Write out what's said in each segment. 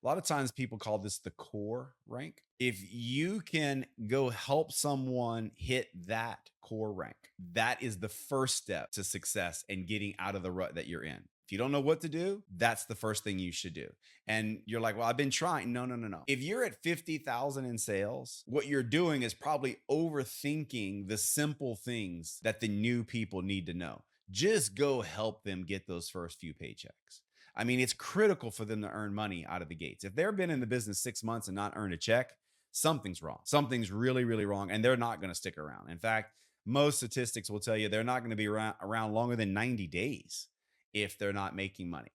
A lot of times people call this the core rank. If you can go help someone hit that core rank, that is the first step to success and getting out of the rut that you're in. If you don't know what to do, that's the first thing you should do. And you're like, well, I've been trying. No, no, no, no. If you're at 50,000 in sales, what you're doing is probably overthinking the simple things that the new people need to know. Just go help them get those first few paychecks. I mean, it's critical for them to earn money out of the gates. If they've been in the business 6 months and not earned a check, something's wrong. Something's really, really wrong. And they're not going to stick around. In fact, most statistics will tell you they're not going to be around longer than 90 days if they're not making money.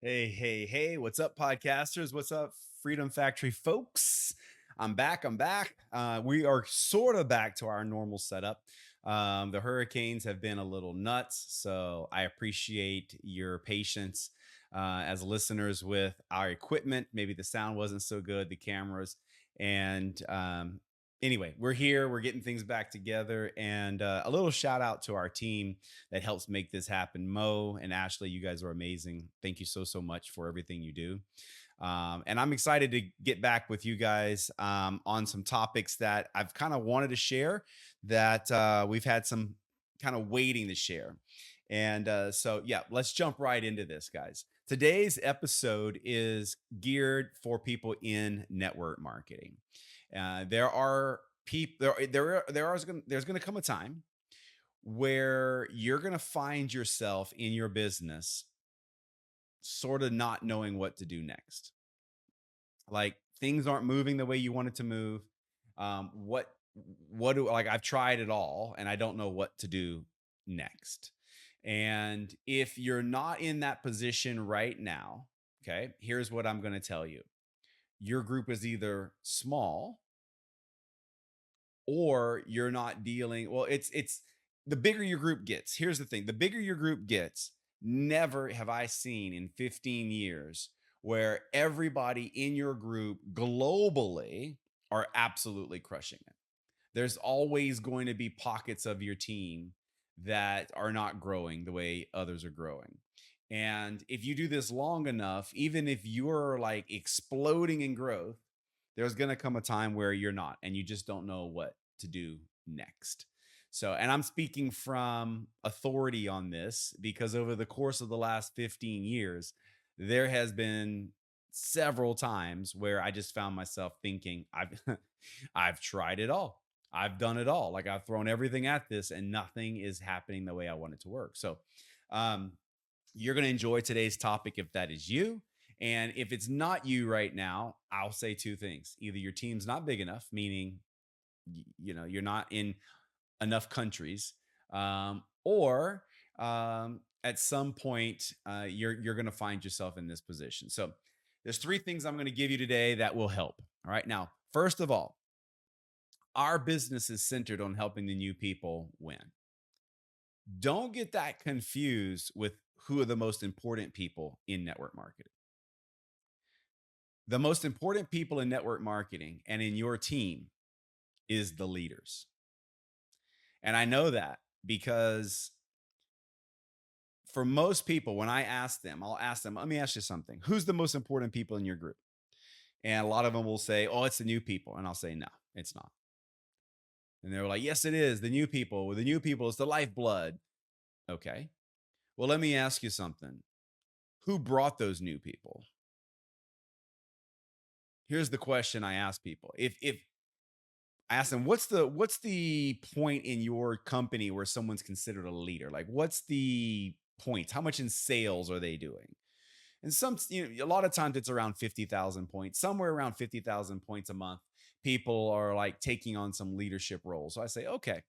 Hey, hey, hey, what's up, podcasters? What's up, Freedom Factory folks? I'm back. I'm back. We are sort of back to our normal setup. The hurricanes have been a little nuts, so I appreciate your patience as listeners with our equipment. Maybe the sound wasn't so good, the cameras. And anyway, we're here. We're getting things back together. And a little shout out to our team that helps make this happen. Mo and Ashley, you guys are amazing. Thank you so, so much for everything you do. And I'm excited to get back with you guys on some topics that I've kind of wanted to share that we've had some kind of waiting to share. And so, yeah, let's jump right into this, guys. Today's episode is geared for people in network marketing. There are people there's going to come a time where you're going to find yourself in your business sort of not knowing what to do next. Like things aren't moving the way you want it to move. What do like I've tried it all and I don't know what to do next. And if you're not in that position right now, okay, here's what I'm going to tell you. Your group is either small or you're not dealing well it's the bigger your group gets. Here's the thing, the bigger your group gets, never have I seen in 15 years where everybody in your group globally are absolutely crushing it. There's always going to be pockets of your team that are not growing the way others are growing. And if you do this long enough, even if you're like exploding in growth, there's going to come a time where you're not and you just don't know what to do next. So, and I'm speaking from authority on this because over the course of the last 15 years, there has been several times where I just found myself thinking, I've I've tried it all. I've done it all. Like I've thrown everything at this and nothing is happening the way I want it to work. So, um, you're going to enjoy today's topic if that is you. And if it's not you right now, I'll say two things. Either your team's not big enough, meaning you're not in enough countries, or at some point you're going to find yourself in this position. So there's three things I'm going to give you today that will help. All right. Now, first of all, our business is centered on helping the new people win. Don't get that confused with who are the most important people in network marketing. The most important people in network marketing and in your team is the leaders. And I know that because for most people, when I ask them, I'll ask them, let me ask you something. Who's the most important people in your group? And a lot of them will say, oh, it's the new people. And I'll say, no, it's not. And they're like, yes, it is. The new people. Well, the new people is the lifeblood. Okay. Well, let me ask you something. Who brought those new people? Here's the question I ask people. If I ask them, what's the point in your company where someone's considered a leader? Like, what's the point? How much in sales are they doing? And a lot of times it's around 50,000 points, somewhere around 50,000 points a month. People are like taking on some leadership roles. So I say, okay,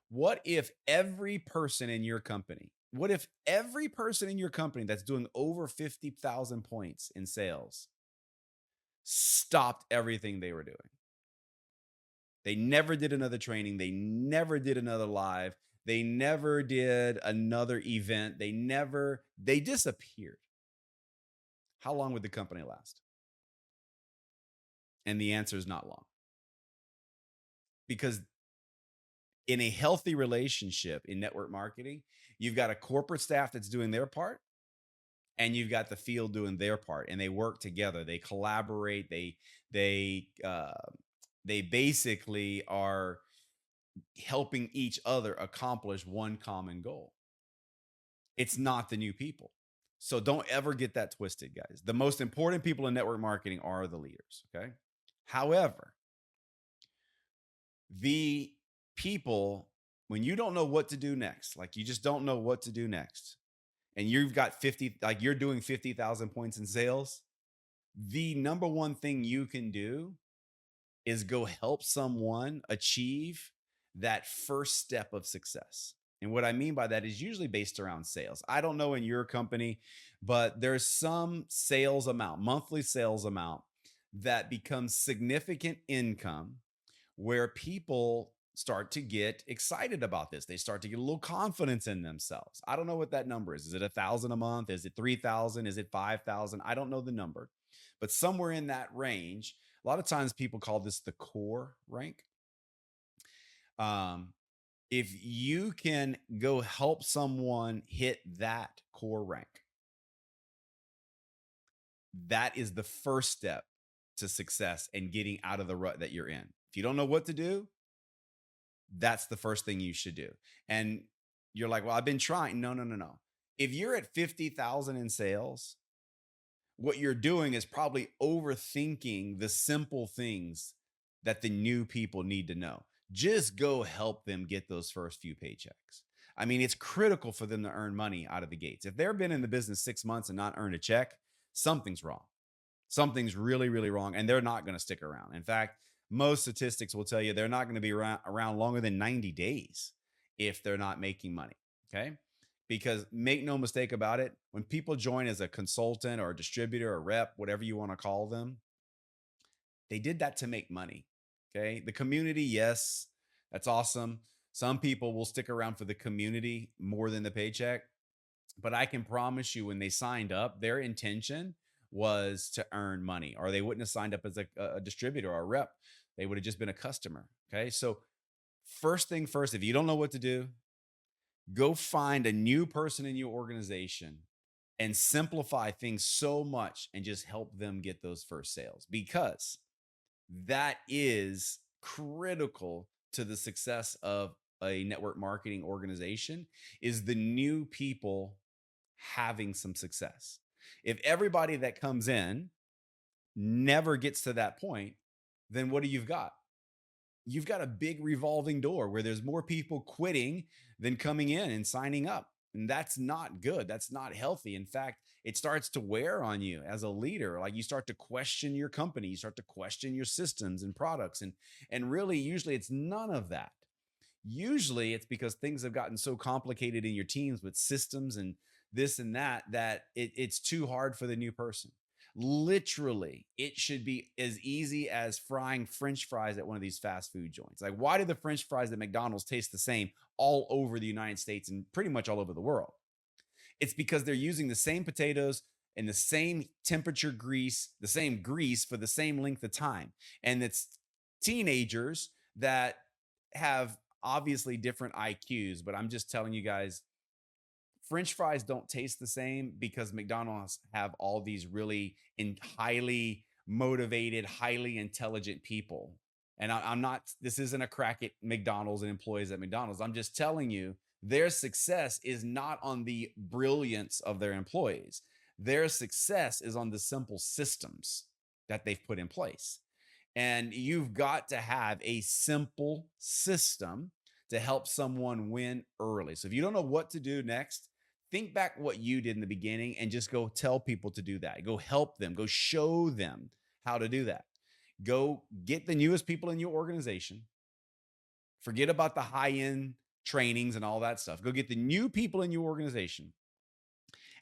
what if every person in your company that's doing over 50,000 points in sales stopped everything they were doing? They never did another training. They never did another live. They never did another event. They disappeared. How long would the company last? And the answer is not long, because in a healthy relationship in network marketing, you've got a corporate staff that's doing their part, and you've got the field doing their part, and they work together. They collaborate. They they basically are helping each other accomplish one common goal. It's not the new people. So don't ever get that twisted, guys. The most important people in network marketing are the leaders. Okay. However, the people, when you don't know what to do next, like you just don't know what to do next, and you've got 50, like you're doing 50,000 points in sales, the number one thing you can do is go help someone achieve that first step of success. And what I mean by that is usually based around sales. I don't know in your company, but there's some sales amount, monthly sales amount, that becomes significant income where people start to get excited about this. They start to get a little confidence in themselves. I don't know what that number is. Is it 1,000 a month? Is it 3,000? Is it 5,000? I don't know the number, but somewhere in that range. A lot of times people call this the core rank. Um, if you can go help someone hit that core rank, that is the first step to success and getting out of the rut that you're in. If you don't know what to do, that's the first thing you should do. And you're like, well, I've been trying. No, no, no, no. If you're at 50,000 in sales, what you're doing is probably overthinking the simple things that the new people need to know. Just go help them get those first few paychecks. I mean, it's critical for them to earn money out of the gates. If they've been in the business 6 months and not earned a check, something's wrong. Something's really, really wrong, and they're not going to stick around. In fact, most statistics will tell you they're not going to be around longer than 90 days if they're not making money. Okay. Because make no mistake about it, when people join as a consultant or a distributor or rep, whatever you want to call them, they did that to make money. Okay. The community, yes, that's awesome. Some people will stick around for the community more than the paycheck. But I can promise you, when they signed up, their intention was to earn money, or they wouldn't have signed up as a distributor or a rep. They would have just been a customer. Okay. So, first thing first, if you don't know what to do, go find a new person in your organization and simplify things so much and just help them get those first sales, because that is critical to the success of a network marketing organization, is the new people having some success. If everybody that comes in never gets to that point, then what do you've got? You've got a big revolving door where there's more people quitting than coming in and signing up. And that's not good. That's not healthy. In fact, it starts to wear on you as a leader. Like, you start to question your company, you start to question your systems and products. And really, usually it's none of that. Usually it's because things have gotten so complicated in your teams with systems and this and that, that it's too hard for the new person. Literally, it should be as easy as frying French fries at one of these fast food joints. Like, why do the French fries at McDonald's taste the same all over the United States and pretty much all over the world? It's because they're using the same potatoes and the same temperature grease, the same grease for the same length of time. And it's teenagers that have obviously different IQs, but I'm just telling you guys, French fries don't taste the same because McDonald's have all these really highly motivated, highly intelligent people. And I'm not, this isn't a crack at McDonald's and employees at McDonald's. I'm just telling you, their success is not on the brilliance of their employees. Their success is on the simple systems that they've put in place. And you've got to have a simple system to help someone win early. So if you don't know what to do next, think back what you did in the beginning and just go tell people to do that. Go help them, go show them how to do that. Go get the newest people in your organization. Forget about the high end trainings and all that stuff. Go get the new people in your organization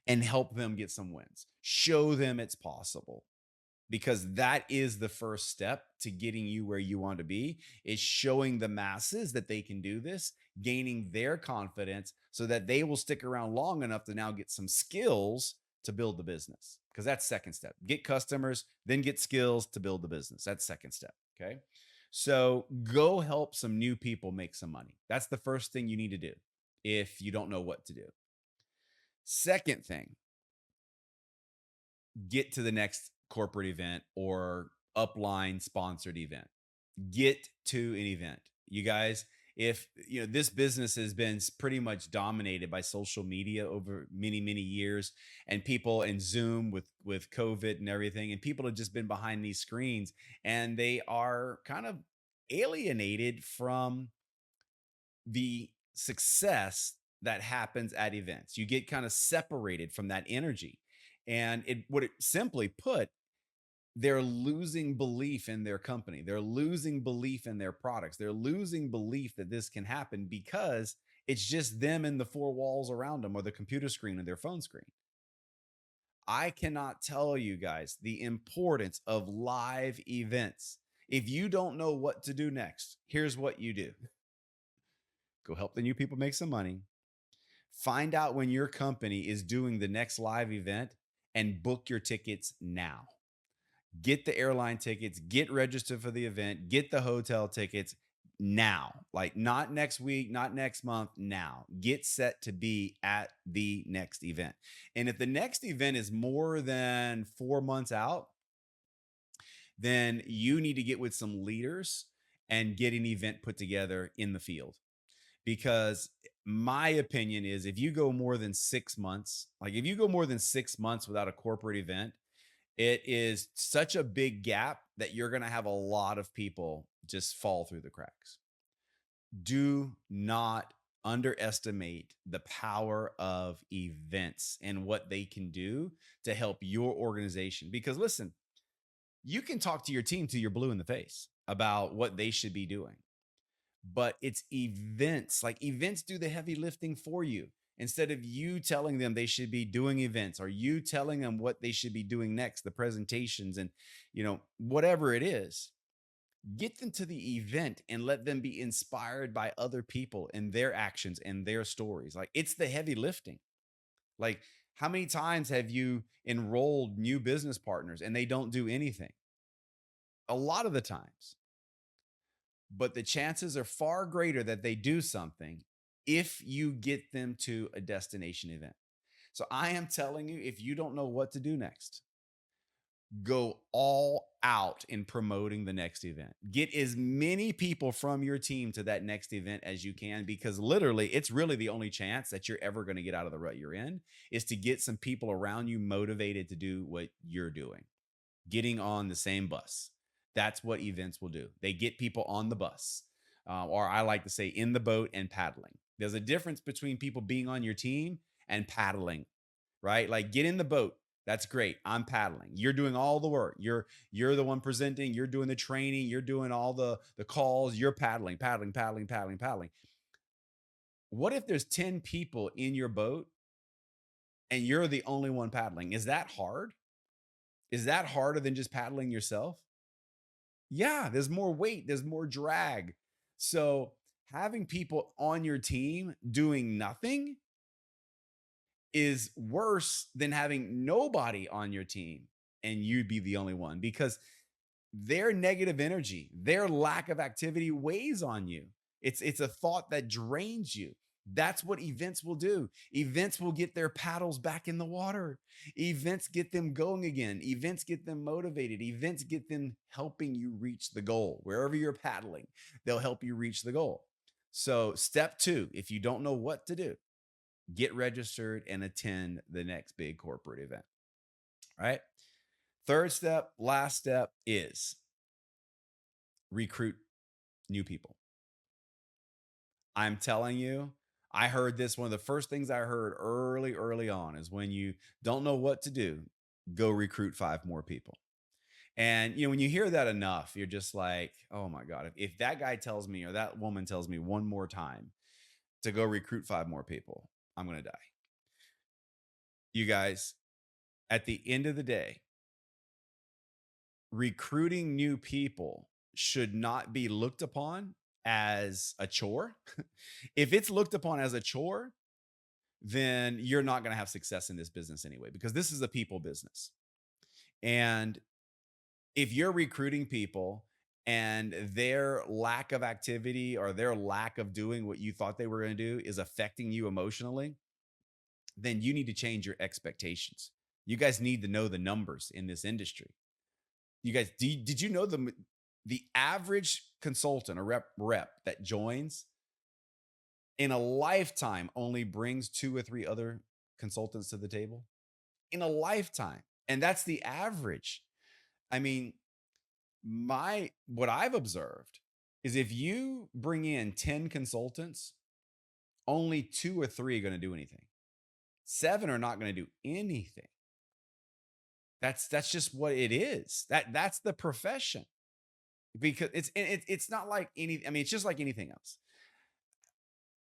and help them get some wins. Show them it's possible. because that is the first step to getting you where you want to be, is showing the masses that they can do this, gaining their confidence so that they will stick around long enough to now get some skills to build the business, because that's second step. Get customers, then get skills to build the business. That's second step. Okay, so go help some new people make some money. That's the first thing you need to do if you don't know what to do. Second thing, get to the next corporate event or upline sponsored event. Get to an event. You guys, if you know this business has been pretty much dominated by social media over many years, and people in Zoom with COVID and everything, and people have just been behind these screens, and they are kind of alienated from the success that happens at events. You get kind of separated from that energy. And it what it simply put, they're losing belief in their company. They're losing belief in their products. They're losing belief that this can happen because it's just them and the four walls around them or the computer screen or their phone screen. I cannot tell you guys the importance of live events. If you don't know what to do next, here's what you do: go help the new people make some money. Find out when your company is doing the next live event and book your tickets now. Get the airline tickets, get registered for the event, get the hotel tickets now. Like not next week, not next month, now. Get set to be at the next event. And if the next event is more than 4 months out, then you need to get with some leaders and get an event put together in the field, because my opinion is if you go more than 6 months, like if you go more than 6 months without a corporate event, it is such a big gap that you're going to have a lot of people just fall through the cracks. Do not underestimate the power of events and what they can do to help your organization. Because listen, you can talk to your team till you're blue in the face about what they should be doing, but it's events. Like events do the heavy lifting for you. Instead of you telling them they should be doing events, or you telling them what they should be doing next, the presentations and whatever it is, get them to the event and let them be inspired by other people and their actions and their stories. Like it's the heavy lifting. Like how many times have you enrolled new business partners and they don't do anything? A lot of the times, but the chances are far greater that they do something if you get them to a destination event. So I am telling you, if you don't know what to do next, go all out in promoting the next event. Get as many people from your team to that next event as you can, because literally it's really the only chance that you're ever going to get out of the rut you're in, is to get some people around you motivated to do what you're doing, getting on the same bus. That's what events will do. They get people on the bus, or I like to say in the boat and paddling. There's a difference between people being on your team and paddling, right? Like get in the boat. That's great. I'm paddling. You're doing all the work. You're the one presenting. You're doing the training. You're doing all the calls. You're paddling, paddling, paddling, paddling, paddling. What if there's 10 people in your boat and you're the only one paddling? Is that hard? Is that harder than just paddling yourself? Yeah, there's more weight, there's more drag. So having people on your team doing nothing is worse than having nobody on your team and you'd be the only one, because their negative energy, their lack of activity weighs on you. It's a thought that drains you. That's what events will do. Events will get their paddles back in the water. Events get them going again. Events get them motivated. Events get them helping you reach the goal. Wherever you're paddling, they'll help you reach the goal. So, step 2, if you don't know what to do, get registered and attend the next big corporate event. All right. Third step, last step, is recruit new people. I'm telling you, I heard this. One of the first things I heard early on is, when you don't know what to do, go recruit 5 more people. And when you hear that enough, you're just like, oh my God, if that guy tells me or that woman tells me one more time to go recruit 5 more people, I'm going to die. You guys, at the end of the day, recruiting new people should not be looked upon as a chore. If it's looked upon as a chore, then you're not going to have success in this business anyway, because this is a people business. And if you're recruiting people and their lack of activity or their lack of doing what you thought they were going to do is affecting you emotionally, then you need to change your expectations. You guys need to know the numbers in this industry. You guys, did you know the average consultant or rep that joins in a lifetime only brings two or three other consultants to the table in a lifetime, and that's the average. I mean, my what I've observed is if you bring in 10 consultants, only two or three are going to do anything. Seven are not going to do anything. That's just what it is. That's the profession. Because it's not like any, I mean, it's just like anything else.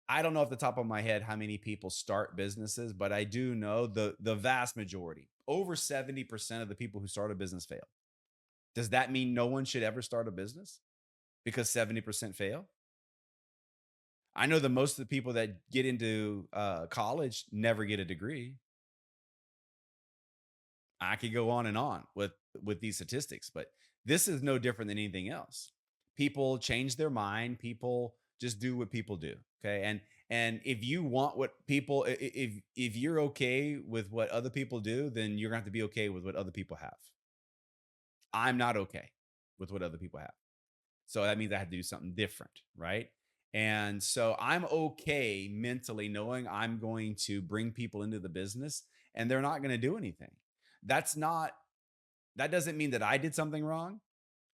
I don't know off the top of my head how many people start businesses, but I do know the vast majority, over 70% of the people who start a business fail. Does that mean no one should ever start a business because 70% fail? I know that most of the people that get into college never get a degree. I could go on and on with these statistics, but this is no different than anything else. People change their mind. People just do what people do. Okay, and if you want what people, if you're okay with what other people do, then you're gonna have to be okay with what other people have. I'm not okay with what other people have. So that means I have to do something different, right? And so I'm okay mentally knowing I'm going to bring people into the business and they're not going to do anything. That's not, that doesn't mean that I did something wrong.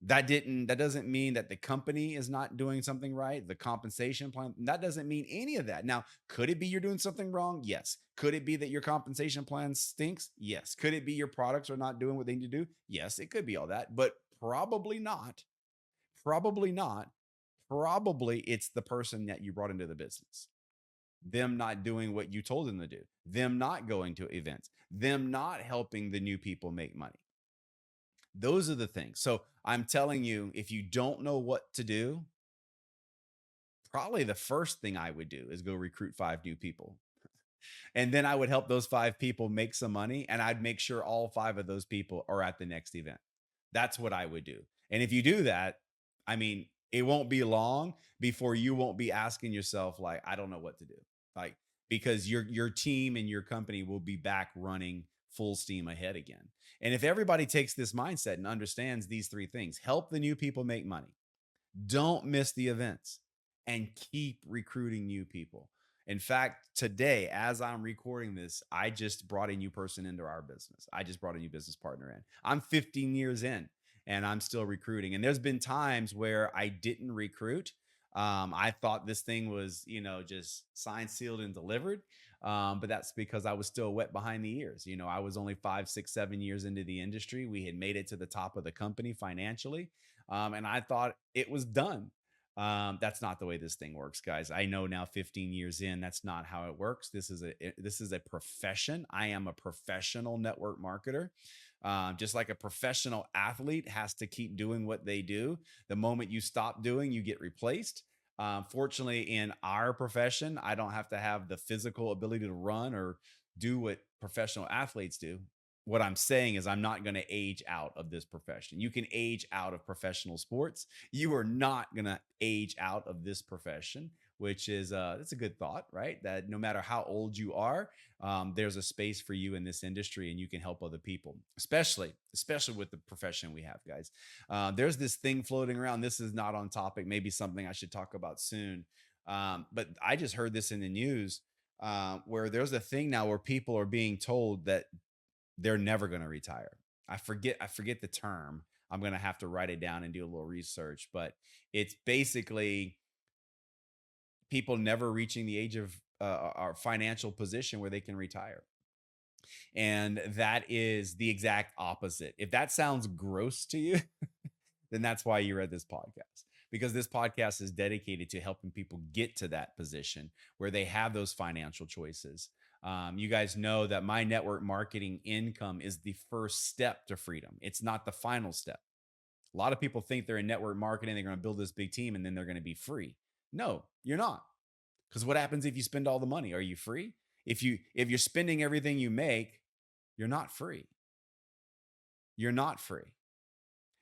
That doesn't mean that the company is not doing something right. The compensation plan, that doesn't mean any of that. Now, could it be you're doing something wrong? Yes. Could it be that your compensation plan stinks? Yes. Could it be your products are not doing what they need to do? Yes, it could be all that, but probably not. Probably not. Probably it's the person that you brought into the business. Them not doing what you told them to do, them not going to events, them not helping the new people make money. Those are the things. So I'm telling you, if you don't know what to do, probably the first thing I would do is go recruit five new people. And then I would help those five people make some money. And I'd make sure all five of those people are at the next event. That's what I would do. And if you do that, I mean, it won't be long before you won't be asking yourself, like, I don't know what to do. Like, because your team and your company will be back running full steam ahead again. And if everybody takes this mindset and understands these three things, help the new people make money, don't miss the events, and keep recruiting new people. In fact, today, as I'm recording this, I just brought a new person into our business. I just brought a new business partner in. I'm 15 years in and I'm still recruiting. And there's been times where I didn't recruit. I thought this thing was, just signed, sealed, and delivered. But that's because I was still wet behind the ears. I was only 5, 6, 7 years into the industry. We had made it to the top of the company financially. And I thought it was done. That's not the way this thing works, guys. I know now 15 years in, that's not how it works. This is a profession. I am a professional network marketer. Just like a professional athlete has to keep doing what they do. The moment you stop doing, you get replaced. Fortunately, in our profession, I don't have to have the physical ability to run or do what professional athletes do. What I'm saying is, I'm not going to age out of this profession. You can age out of professional sports. You are not going to age out of this profession, which is that's a good thought, right? That no matter how old you are, there's a space for you in this industry, and you can help other people, especially with the profession we have, guys. There's this thing floating around. This is not on topic. Maybe something I should talk about soon. But I just heard this in the news where there's a thing now where people are being told that they're never going to retire. I forget the term. I'm going to have to write it down and do a little research, but it's basically people never reaching the age of our financial position where they can retire. And that is the exact opposite. If that sounds gross to you, then that's why you read this podcast. Because this podcast is dedicated to helping people get to that position where they have those financial choices. You guys know that my network marketing income is the first step to freedom. It's not the final step. A lot of people think they're in network marketing, they're going to build this big team and then they're going to be free. No, you're not. Because what happens if you spend all the money? Are you free? If you're spending everything you make, you're not free. You're not free.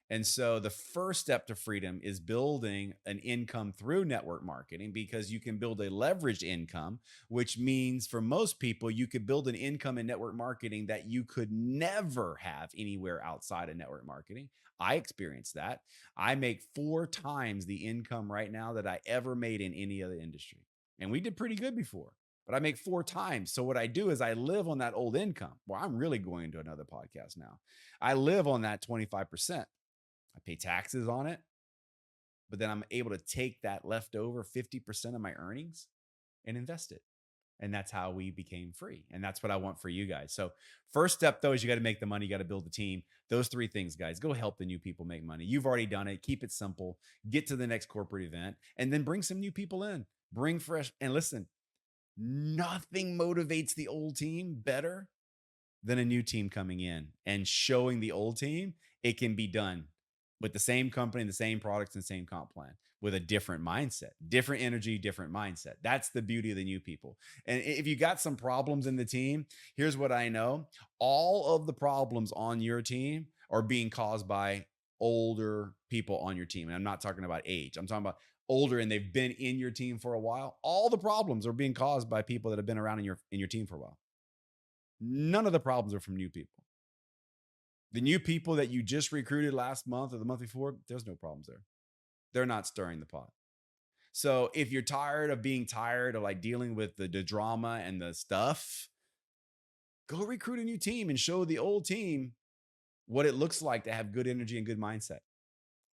And so the first step to freedom is building an income through network marketing, because you can build a leveraged income, which means for most people, you could build an income in network marketing that you could never have anywhere outside of network marketing. I experienced that. I make 4 times the income right now that I ever made in any other industry. And we did pretty good before, but I make 4 times. So what I do is I live on that old income. Well, I'm really going into another podcast now. I live on that 25%. I pay taxes on it, but then I'm able to take that leftover 50% of my earnings and invest it. And that's how we became free. And that's what I want for you guys. So, first step though is you got to make the money, you got to build the team. Those 3 things, guys. Go help the new people make money. You've already done it. Keep it simple. Get to the next corporate event and then bring some new people in. Bring fresh, and listen, nothing motivates the old team better than a new team coming in and showing the old team it can be done with the same company, the same products, and same comp plan with a different mindset, different energy, different mindset. That's the beauty of the new people. And if you got some problems in the team, here's what I know: all of the problems on your team are being caused by older people on your team. And I'm not talking about age, I'm talking about older and they've been in your team for a while. All the problems are being caused by people that have been around in your team for a while. None of the problems are from new people. The new people that you just recruited last month or the month before, there's no problems there. They're not stirring the pot. So if you're tired of being tired of like dealing with the drama and the stuff, go recruit a new team and show the old team what it looks like to have good energy and good mindset.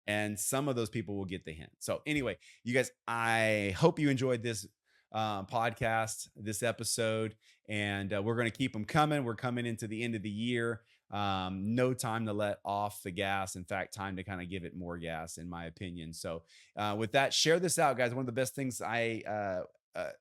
And some of those people will get the hint. So anyway, you guys, I hope you enjoyed this podcast, this episode, and we're going to keep them coming. We're coming into the end of the year. No time to let off the gas. In fact, time to kind of give it more gas, in my opinion. So with that, share this out, guys. One of the best things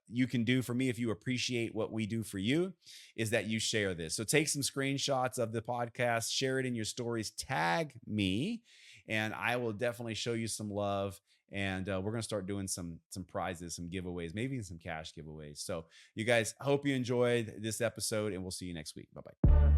you can do for me, if you appreciate what we do for you, is that you share this. So take some screenshots of the podcast, share it in your stories, tag me, and I will definitely show you some love. And we're going to start doing some prizes, some giveaways, maybe some cash giveaways. So you guys, hope you enjoyed this episode, and we'll see you next week. Bye-bye.